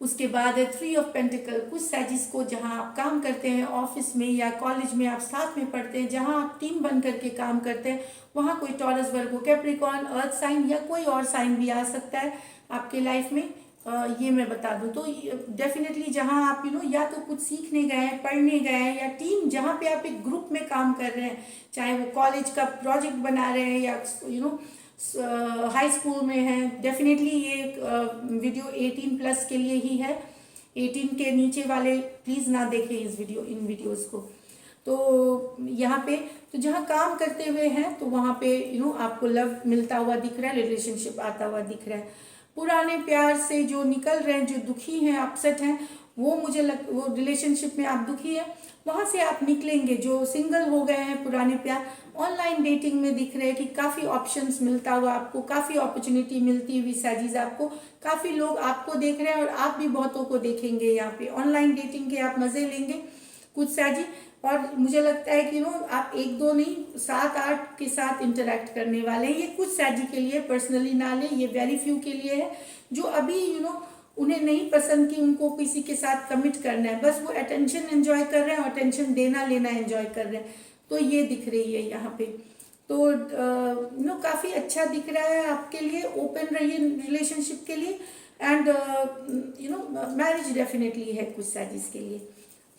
उसके बाद है थ्री ऑफ पेंटिकल, कुछ सैजिस को जहां आप काम करते हैं ऑफिस में या कॉलेज में, आप साथ में पढ़ते हैं, जहां आप टीम बन करके काम करते हैं, वहां कोई टॉरस, वर्गो, कैप्रिकॉर्न, अर्थ साइन या कोई और साइन भी आ सकता है आपके लाइफ में। ये मैं बता दूं तो डेफिनेटली जहां आप या तो कुछ सीखने गए हैं, पढ़ने गए हैं, या टीम जहां पे आप एक ग्रुप में काम कर रहे हैं, चाहे वो कॉलेज का प्रोजेक्ट बना रहे हैं या हाई स्कूल में है, डेफिनेटली ये वीडियो 18 प्लस के लिए ही है, 18 के नीचे वाले प्लीज ना देखें इन वीडियोस को। तो यहाँ पे तो जहाँ काम करते हुए हैं तो वहाँ पे आपको लव मिलता हुआ दिख रहा है, रिलेशनशिप आता हुआ दिख रहा है। पुराने प्यार से जो निकल रहे हैं, जो दुखी हैं, अपसेट हैं, वो वो रिलेशनशिप में आप दुखी हैं, वहां से आप निकलेंगे। जो सिंगल हो गए हैं, पुराने प्यार, ऑनलाइन डेटिंग में दिख रहे हैं कि काफी ऑप्शंस मिलता हुआ आपको, काफी अपॉर्चुनिटी मिलती हुई सैजीज आपको, काफी लोग आपको देख रहे हैं और आप भी बहुतों को देखेंगे। यहाँ पे ऑनलाइन डेटिंग के आप मजे लेंगे कुछ सैजी, और मुझे लगता है कि आप एक दो नहीं 7-8 के साथ इंटरेक्ट करने वाले हैं। ये कुछ सैजी के लिए, पर्सनली ना ले, ये वेरी फ्यू के लिए है जो अभी उन्हें नहीं पसंद कि उनको किसी के साथ कमिट करना है, बस वो अटेंशन एंजॉय कर रहे हैं और अटेंशन देना लेना एंजॉय कर रहे हैं, तो ये दिख रही है यहाँ पे। तो काफी अच्छा दिख रहा है आपके लिए, ओपन रहिए रिलेशनशिप के लिए, एंड मैरिज डेफिनेटली है कुछ सैजीज के लिए।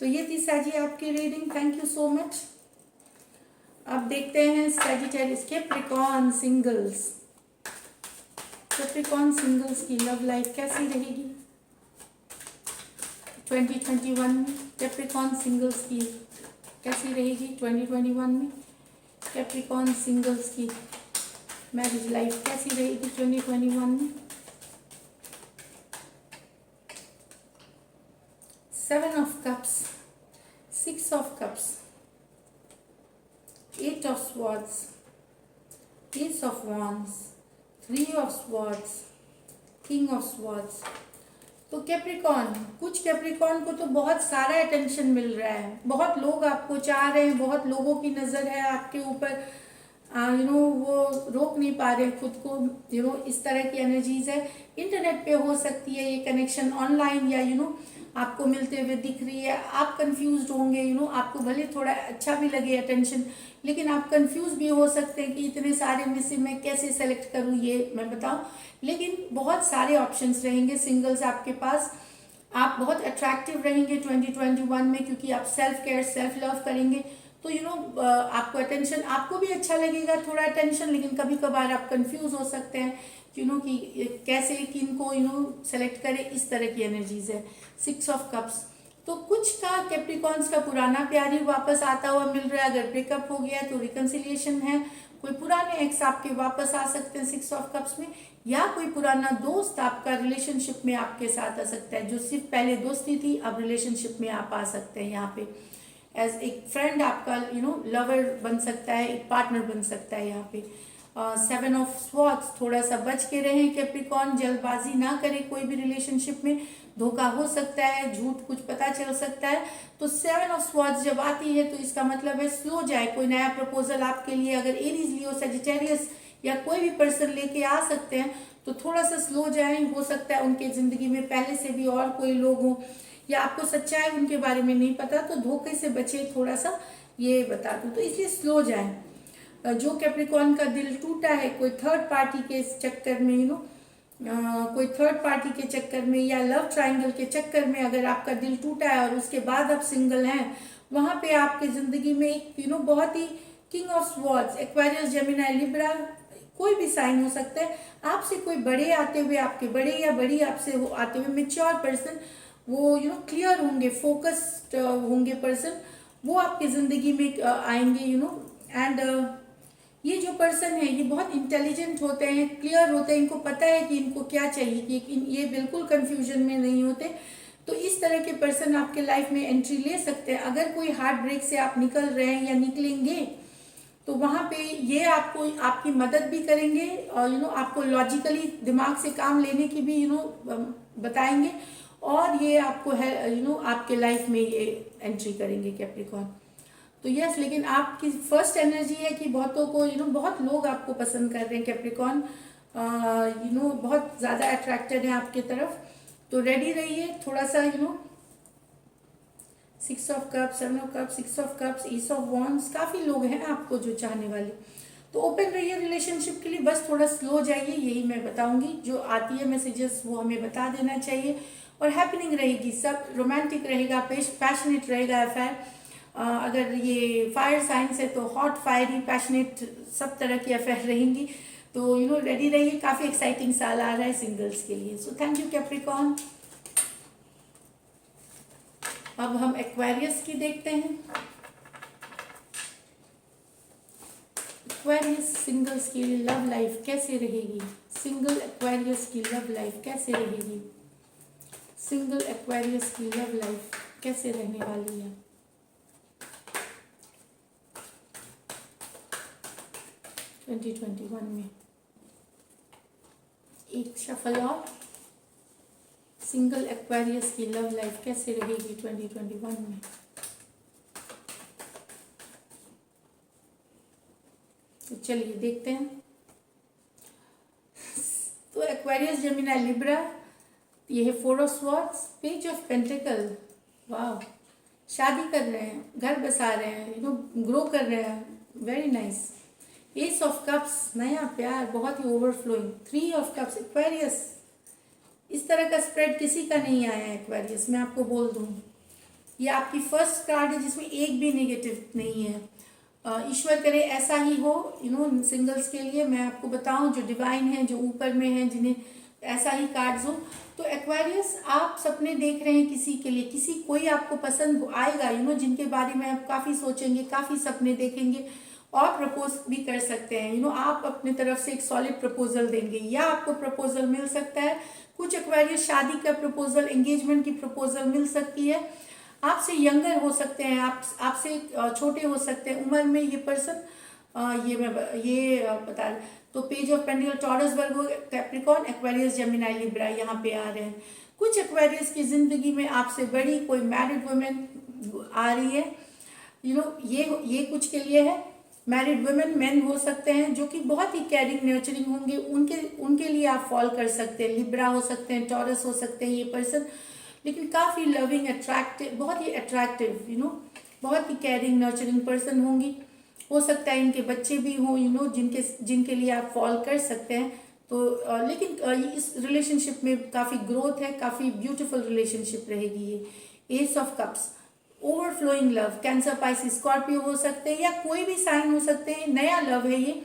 तो ये थी सैजी आपकी reading, thank you so much. अब देखते हैं Sagittarius, Capricorn singles, Capricorn singles की लव लाइफ कैसी रहेगी 2021 में। कैप्रिकॉर्न सिंगल्स की कैसी रहेगी 2021 में। कैप्रिकॉर्न सिंगल्स की मैरिज लाइफ कैसी रहेगी 2021 में। 7 of cups, 6 of cups, 8 of swords, Ace of wands, 3 of swords, King of swords। तो कैप्रिकॉर्न, कुछ कैप्रिकॉर्न को तो बहुत सारा अटेंशन मिल रहा है, बहुत लोग आपको चाह रहे हैं, बहुत लोगों की नज़र है आपके ऊपर, वो रोक नहीं पा रहे खुद को, इस तरह की एनर्जीज है। इंटरनेट पे हो सकती है ये कनेक्शन, ऑनलाइन या आपको मिलते हुए दिख रही है। आप कंफ्यूज होंगे, आपको भले थोड़ा अच्छा भी लगे अटेंशन, लेकिन आप कंफ्यूज भी हो सकते हैं कि इतने सारे में से मैं कैसे सेलेक्ट करूँ, ये मैं बताऊँ। लेकिन बहुत सारे ऑप्शंस रहेंगे सिंगल्स आपके पास, आप बहुत अट्रैक्टिव रहेंगे 2021 में, क्योंकि आप सेल्फ केयर, सेल्फ लव करेंगे, तो आपको अटेंशन, आपको भी अच्छा लगेगा थोड़ा अटेंशन, लेकिन कभी कभार आप कंफ्यूज हो सकते हैं कि कैसे किनको सेलेक्ट करें, इस तरह की एनर्जीज है। 6 ऑफ कप्स, तो कुछ का कैप्रिकॉर्न्स का पुराना प्यार ही वापस आता हुआ मिल रहा है। अगर ब्रेकअप हो गया तो रिकंसिलिएशन है, कोई पुराने एक्स आपके वापस आ सकते हैं 6 ऑफ कप्स में, या कोई पुराना दोस्त आपका रिलेशनशिप में आपके साथ आ सकता है, जो सिर्फ पहले दोस्ती थी अब रिलेशनशिप में आप आ सकते हैं। यहाँ पे एज एक फ्रेंड आपका लवर बन सकता है, एक पार्टनर बन सकता है। यहाँ पे 7 ऑफ स्वॉर्ड्स, थोड़ा सा बच के रहें कैप्रिकॉर्न, जल्दबाजी ना करें कोई भी रिलेशनशिप में, धोखा हो सकता है, झूठ कुछ पता चल सकता है। तो 7 ऑफ स्वॉर्ड्स जब आती है तो इसका मतलब है स्लो जाए। कोई नया प्रपोजल आपके लिए अगर एरीज, लियो, सजिटेरियस या कोई भी पर्सन लेके आ सकते हैं, तो थोड़ा सा स्लो जाए। हो सकता है उनके जिंदगी में पहले से भी और कोई लोग हों, या आपको सच्चाई उनके बारे में नहीं पता, तो धोखे से बचे थोड़ा सा, ये बता दूं, तो इसलिए स्लो जाए। जो कैप्रिकॉर्न का दिल टूटा है कोई थर्ड पार्टी के चक्कर में, कोई थर्ड पार्टी के चक्कर में या लव ट्रायंगल के चक्कर में अगर आपका दिल टूटा है और उसके बाद आप सिंगल हैं, वहां पे आपके जिंदगी में एक बहुत ही king of swords, aquarius, gemini, libra, कोई भी साइन हो सकता है, आपसे कोई बड़े आते हुए, आपके बड़े या बड़ी आपसे आते हुए मेच्योर पर्सन, वो क्लियर होंगे, फोकस्ड होंगे पर्सन, वो आपकी जिंदगी में आएंगे, एंड ये जो पर्सन है ये बहुत इंटेलिजेंट होते हैं, क्लियर होते हैं, इनको पता है कि इनको क्या चाहिए, कि ये बिल्कुल कंफ्यूजन में नहीं होते। तो इस तरह के पर्सन आपके लाइफ में एंट्री ले सकते हैं। अगर कोई हार्ट ब्रेक से आप निकल रहे हैं या निकलेंगे, तो वहां पे ये आपको आपकी मदद भी करेंगे और आपको लॉजिकली दिमाग से काम लेने की भी बताएंगे, और ये आपको है आपके लाइफ में ये एंट्री करेंगे कैप्रिकॉर्न। तो यस, लेकिन आपकी फर्स्ट एनर्जी है कि बहुतों को बहुत लोग आपको पसंद कर रहे हैं कैप्रिकॉर्न, बहुत ज़्यादा अट्रैक्टेड है आपके तरफ। तो रेडी रहिए थोड़ा सा, 6 of cups, 7 of cups, 6 of cups, S of wands, काफ़ी लोग हैं आपको जो चाहने वाले। तो ओपन रहिए रिलेशनशिप के लिए, बस थोड़ा स्लो जाइए, यही मैं बताऊंगी। जो आती है मैसेजेस वो हमें बता देना चाहिए, और हैपनिंग रहेगी, सब रोमांटिक रहेगा, पैशनेट रहेगा अफेयर। अगर ये फायर साइंस है तो हॉट, फायरी, पैशनेट, सब तरह की अफेयर रहेंगी। तो रेडी रहिए, काफ़ी एक्साइटिंग साल आ रहा है सिंगल्स के लिए। So thank you Capricorn. अब हम एक्वेरियस की देखते हैं। एक्वेरियस सिंगल्स की लव लाइफ कैसे रहेगी? सिंगल एक्वेरियस की लव लाइफ कैसे रहेगी? सिंगल एक्वेरियस की लव लाइफ कैसे रहने वाली है? ट्वेंटी 2021 में एक शफल और सिंगल एक्वेरियस की लव लाइफ कैसे रहेगी 2021 में? तो चलिए देखते हैं। तो एक्वेरियस, जेमिनी, लिब्रा, ये है 4 of swords, page of pentacle. वाह, शादी कर रहे हैं, घर बसा रहे हैं, ग्रो कर रहे हैं, very nice. S of cups, नया प्यार, बहुत ही ओवरफ्लोइंग। 3 ऑफ कप्स, एक्वेरियस, इस तरह का स्प्रेड किसी का नहीं आया है एक्वेरियस, मैं आपको बोल दूं। ये आपकी फर्स्ट कार्ड है जिसमें एक भी नेगेटिव नहीं है। ईश्वर करे ऐसा ही हो सिंगल्स के लिए। मैं आपको बताऊं, जो डिवाइन है, जो ऊपर में है, जिन्हें ऐसा ही कार्ड्स हो। तो एक्वेरियस, आप सपने देख रहे हैं किसी के लिए, कोई आपको पसंद आएगा जिनके बारे में आप काफ़ी सोचेंगे, काफ़ी सपने देखेंगे, और प्रपोज भी कर सकते हैं। आप अपने तरफ से एक सॉलिड प्रपोजल देंगे, या आपको प्रपोजल मिल सकता है। कुछ एक्वेरियस शादी का प्रपोजल, एंगेजमेंट की प्रपोजल मिल सकती है। आपसे यंगर हो सकते हैं, आपसे छोटे हो सकते हैं उम्र में ये पर्सन, ये बता रहे। तो page of pentacle, taurus, Virgo, Capricorn, Aquarius, gemini, Libra यहाँ पे आ रहे हैं। कुछ एक्वेरियस की जिंदगी में आपसे बड़ी कोई मैरिड वुमेन आ रही है। ये कुछ के लिए है। मैरिड वुमेन, मेन हो सकते हैं जो कि बहुत ही केयरिंग, नर्चरिंग होंगे, उनके लिए आप फॉल कर सकते हैं। लिब्रा हो सकते हैं, टॉरस हो सकते हैं ये पर्सन, लेकिन काफ़ी लविंग, अट्रैक्टिव, बहुत ही अट्रैक्टिव, बहुत ही केयरिंग, नर्चरिंग पर्सन होंगी। हो सकता है इनके बच्चे भी हों जिनके लिए आप फॉल कर सकते हैं। तो लेकिन इस रिलेशनशिप में काफ़ी ग्रोथ है, काफ़ी ब्यूटीफुल रिलेशनशिप रहेगी ये। S of cups, overflowing love, cancer, pisces, Scorpio हो सकते हैं, या कोई भी साइन हो सकते हैं। नया लव है ये,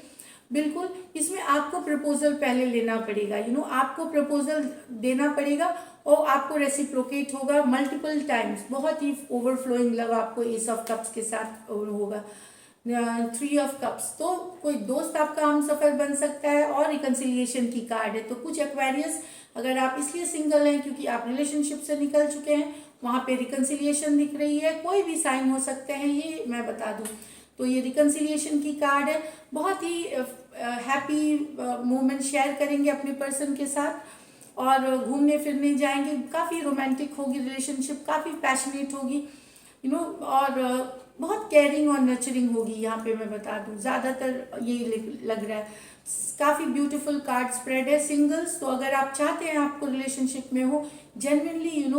बिल्कुल। इसमें आपको प्रपोजल पहले लेना पड़ेगा, आपको प्रपोजल देना पड़ेगा, और आपको रेसिप्रोकेट होगा मल्टीपल टाइम्स। बहुत ही ओवरफ्लोइंग लव आपको एस ऑफ कप्स के साथ होगा। 3 ऑफ कप्स, तो कोई दोस्त आपका हम सफर बन सकता है, और रिकन्सिलिएशन की कार्ड है। तो कुछ एक्वेरियस, अगर आप इसलिए सिंगल हैं क्योंकि आप रिलेशनशिप से निकल चुके हैं, वहाँ पे रिकन्सिलिएशन दिख रही है। कोई भी साइन हो सकते हैं, ये मैं बता दूं। तो ये रिकन्सिलिएशन की कार्ड है। बहुत ही हैप्पी मोमेंट शेयर करेंगे अपने पर्सन के साथ, और घूमने फिरने जाएंगे। काफ़ी रोमांटिक होगी रिलेशनशिप, काफ़ी पैशनेट होगी, और बहुत केयरिंग और नर्चरिंग होगी। यहाँ पे मैं बता दूं, ज़्यादातर ये लग रहा है। काफ़ी ब्यूटीफुल कार्ड स्प्रेड है सिंगल्स। तो अगर आप चाहते हैं आपको रिलेशनशिप में हो, जेन्युइनली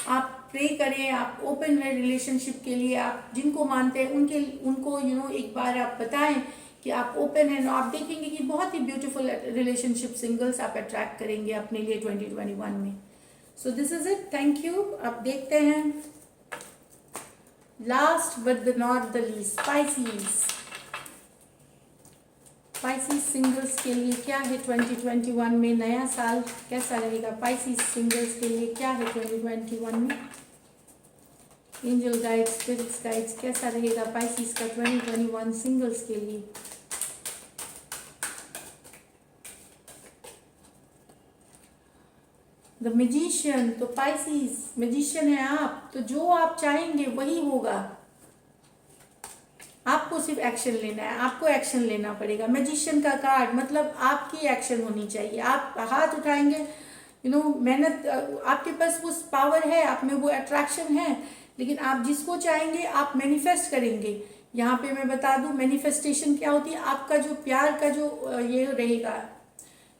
आप प्रे करें, आप ओपन रहे रिलेशनशिप के लिए। आप जिनको मानते हैं उनको एक बार आप बताएं कि आप ओपन हैं, आप देखेंगे कि बहुत ही ब्यूटीफुल रिलेशनशिप सिंगल्स आप अट्रैक्ट करेंगे अपने लिए 2021 में। So this is it, thank you. अब देखते हैं last but the not the least, species singles के लिए क्या है 2021 में, नया साल कैसा रहेगा स्पाइसीज सिंगल्स के लिए, क्या है 2021 में, एंजल गाइड्स स्पिरिट्स गाइड्स कैसा रहेगा स्पाइसीज का 2021 सिंगल्स के लिए। द मैजिशियन, तो स्पाइसीज मैजिशियन है आप, तो जो आप चाहेंगे वही होगा, आपको सिर्फ एक्शन लेना है, आपको एक्शन लेना पड़ेगा। मैजिशियन का कार्ड मतलब आपकी एक्शन होनी चाहिए, आप हाथ उठाएंगे, मेहनत, आपके पास वो पावर है, आप में वो अट्रैक्शन है, लेकिन आप जिसको चाहेंगे आप मैनिफेस्ट करेंगे। यहाँ पे मैं बता दूं मैनिफेस्टेशन क्या होती है, आपका जो प्यार का जो ये रहेगा,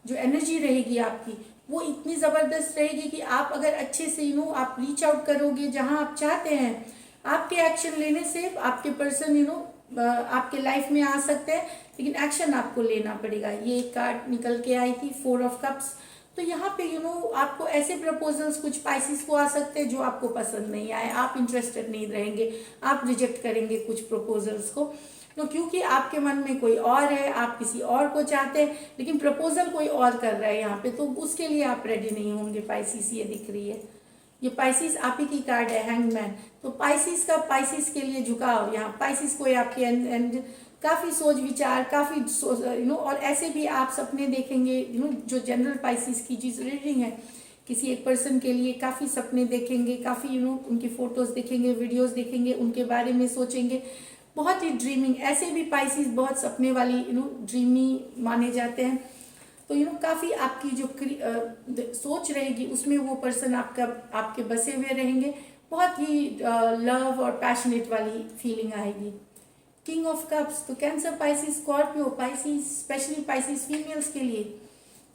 जो एनर्जी रहेगी आपकी, वो इतनी ज़बरदस्त रहेगी कि आप अगर अच्छे से आप रीच आउट करोगे जहाँ आप चाहते हैं, आपके एक्शन लेने से आपके पर्सन आपके लाइफ में आ सकते हैं, लेकिन एक्शन आपको लेना पड़ेगा। ये एक कार्ड निकल के आई थी 4 ऑफ कप्स। तो यहाँ पे आपको ऐसे प्रपोजल्स कुछ स्पाइसेस को आ सकते हैं जो आपको पसंद नहीं आए, आप इंटरेस्टेड नहीं रहेंगे, आप रिजेक्ट करेंगे कुछ प्रपोजल्स को, तो क्योंकि आपके मन में कोई और है, आप किसी और को चाहते हैं, लेकिन प्रपोजल कोई और कर रहा है यहाँ पे, तो उसके लिए आप रेडी नहीं होंगे। पाइसिस ये दिख रही है, ये पाइसिस आप ही की कार्ड है, हैंगमैन। तो पाइसिस का पाइसिस के लिए झुकाव, यहाँ पाइसिस कोई आपके एंड काफ़ी सोच विचार, काफ़ी और ऐसे भी आप सपने देखेंगे, जो जनरल पाइसिस की जिस रीडिंग है, किसी एक पर्सन के लिए काफ़ी सपने देखेंगे, काफ़ी उनकी फोटोज़ देखेंगे, वीडियोज़ देखेंगे, उनके बारे में सोचेंगे, बहुत ही ड्रीमिंग। ऐसे भी पाइसिस बहुत सपने वाली ड्रीमी माने जाते हैं। तो काफ़ी आपकी जो सोच रहेगी उसमें वो पर्सन आपके बसे हुए रहेंगे, बहुत ही लव और पैशनेट वाली फीलिंग आएगी। किंग ऑफ कप्स, तो cancer, pisces, scorpio, pisces, specially pisces females के लिए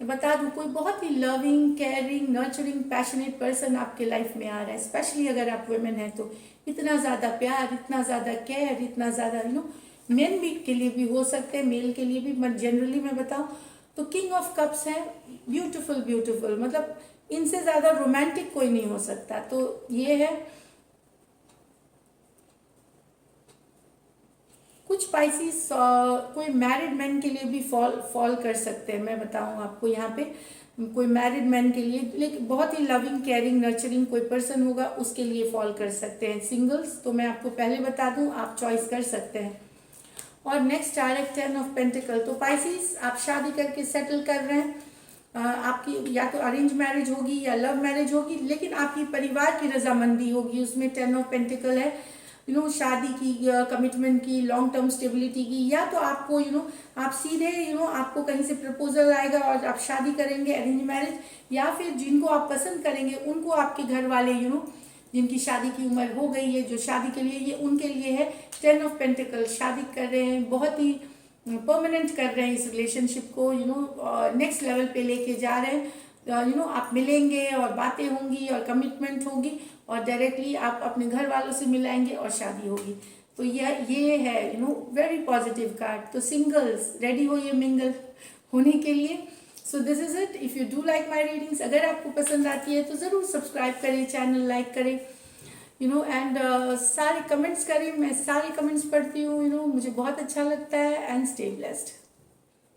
मैं बता दूं, कोई बहुत ही loving, caring, nurturing, passionate person आपके लाइफ में आ रहा है। स्पेशली अगर आप वुमेन हैं तो इतना ज़्यादा प्यार, इतना ज़्यादा केयर, इतना ज़्यादा मेन भी के लिए भी हो सकते हैं, मेल के लिए भी, मैं जनरली मैं बताऊं तो किंग ऑफ कप्स है, ब्यूटीफुल ब्यूटीफुल, मतलब इनसे ज़्यादा रोमांटिक कोई नहीं हो सकता। तो ये है। कुछ पाइसिस कोई मैरिड मैन के लिए भी फॉल कर सकते हैं, मैं बताऊं आपको यहाँ पे, कोई मैरिड मैन के लिए, लेकिन बहुत ही लविंग, केयरिंग, नर्चरिंग कोई पर्सन होगा उसके लिए फॉल कर सकते हैं। सिंगल्स तो मैं आपको पहले बता दूं, आप चॉइस कर सकते हैं। और नेक्स्ट डायरेक्ट 10 ऑफ पेंटिकल, तो पाइसिस आप शादी करके सेटल कर रहे हैं, आपकी या तो अरेंज मैरिज होगी या लव मैरिज होगी, लेकिन आपकी परिवार की रजामंदी होगी, उसमें 10 ऑफ पेंटिकल है, शादी की, कमिटमेंट की, लॉन्ग टर्म स्टेबिलिटी की, या तो आपको आप सीधे आपको कहीं से प्रपोजल आएगा और आप शादी करेंगे, अरेंज मैरिज, या फिर जिनको आप पसंद करेंगे उनको आपके घर वाले जिनकी शादी की उम्र हो गई है, जो शादी के लिए, ये उनके लिए है 10 ऑफ पेंटिकल, शादी कर रहे हैं, बहुत ही परमानेंट कर रहे हैं इस रिलेशनशिप को, नेक्स्ट लेवल पे लेके जा रहे हैं। आप मिलेंगे और बातें होंगी और कमिटमेंट होगी, और डायरेक्टली आप अपने घर वालों से मिलाएंगे और शादी होगी। तो ये है वेरी पॉजिटिव कार्ड। तो सिंगल्स रेडी हो ये मिंगल होने के लिए। So this is it. If you do like my readings, अगर आपको पसंद आती है तो ज़रूर सब्सक्राइब करें, चैनल लाइक करें, एंड सारे कमेंट्स करें, मैं सारे कमेंट्स पढ़ती हूँ, मुझे बहुत अच्छा लगता है। And stay blessed.